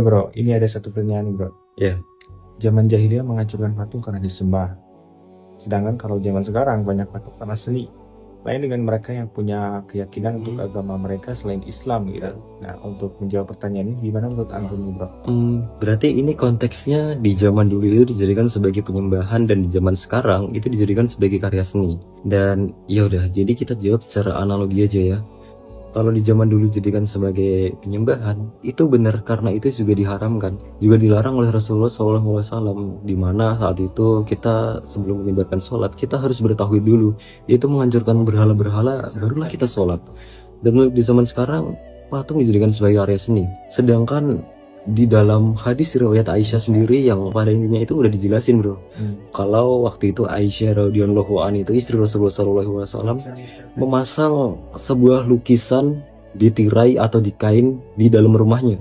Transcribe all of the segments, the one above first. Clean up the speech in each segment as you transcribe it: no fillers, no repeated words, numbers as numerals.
Bro, ini ada satu pertanyaan nih, bro. Ya, Zaman jahiliyah menghancurkan patung karena disembah. Sedangkan kalau zaman sekarang banyak patung karena seni. Lain dengan mereka yang punya keyakinan untuk agama mereka selain Islam gitu. Nah, untuk menjawab pertanyaan ini, gimana menurut Antum, bro? berarti ini konteksnya di zaman dulu itu dijadikan sebagai penyembahan dan di zaman sekarang itu dijadikan sebagai karya seni. Dan ya udah, jadi kita jawab secara analogi aja ya. Kalau di zaman dulu dijadikan sebagai penyembahan, itu benar karena itu juga diharamkan, juga dilarang oleh Rasulullah SAW. Di mana saat itu kita sebelum menyebarkan sholat, kita harus bertauhid dulu, yaitu menghancurkan berhala-berhala, barulah kita sholat. Dan di zaman sekarang, patung dijadikan sebagai area seni. Sedangkan di dalam hadis riwayat Aisyah sendiri yang pada intinya itu udah dijelasin bro. Kalau waktu itu Aisyah radhiyallahu anha itu istri Rasulullah SAW memasang sebuah lukisan di tirai atau di kain di dalam rumahnya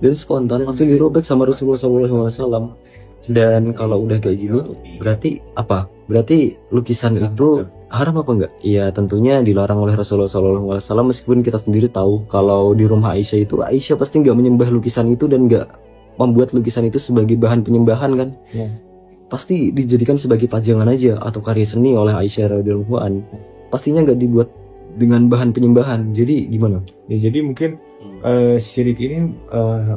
dan spontan langsung dirobek sama Rasulullah SAW. Dan kalau udah kayak gini berarti apa? Berarti lukisan itu haram apa enggak? Iya tentunya dilarang oleh Rasulullah SAW, meskipun kita sendiri tahu kalau di rumah Aisyah itu Aisyah pasti nggak menyembah lukisan itu dan nggak membuat lukisan itu sebagai bahan penyembahan kan? Pasti dijadikan sebagai pajangan aja atau karya seni oleh Aisyah radhiyallahu anha. Pastinya nggak dibuat dengan bahan penyembahan. Jadi gimana? Ya, jadi mungkin syirik ini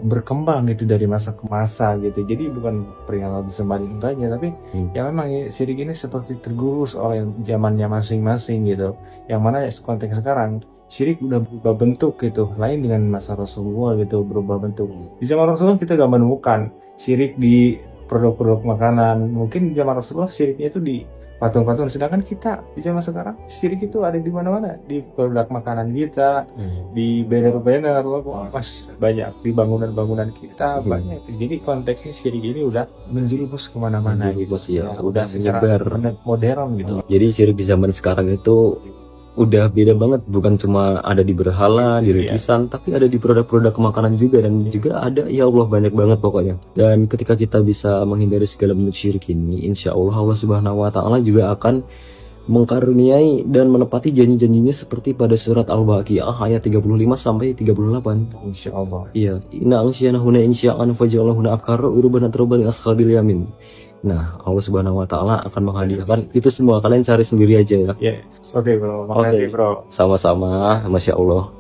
berkembang gitu dari masa ke masa gitu. Jadi bukan perihal disembah itu saja, tapi ya memang ya, syirik ini seperti tergerus oleh zamannya masing-masing gitu. Yang mana konteks sekarang syirik udah berubah bentuk gitu, lain dengan masa Rasulullah gitu berubah bentuk. Di zaman Rasulullah kita gak menemukan syirik di produk-produk makanan. Mungkin di zaman Rasulullah syiriknya itu di patung-patung, sedangkan kita di zaman sekarang syirik itu ada di mana-mana, di produk makanan kita, di banner-banner, pas banyak di bangunan-bangunan kita banyak. Jadi konteksnya syirik ini udah menjerumus kemana-mana gitu. Menjerumus, ya, Udah secara menyebar. modern gitu. Jadi syirik di zaman sekarang itu udah beda banget, bukan cuma ada di berhala, di lukisan, tapi ada di produk-produk makanan juga, dan juga ada, ya Allah, banyak banget pokoknya. Dan ketika kita bisa menghindari segala bentuk syirik ini, insya Allah Allah Subhanahu wa Ta'ala juga akan mengkaruniai dan menepati janji-janjinya seperti pada surat Al-Baqarah ayat 35 sampai 38. Insya Allah. Iya, inna ansyanahuna insya'an faj'alahuna afkara uruban atrobani ashabil yamin. Nah, Allah Subhanahu wa Ta'ala akan menghadiahkan itu semua, kalian cari sendiri aja ya. Ya, oke bro, makasih bro. Sama-sama, Masya Allah.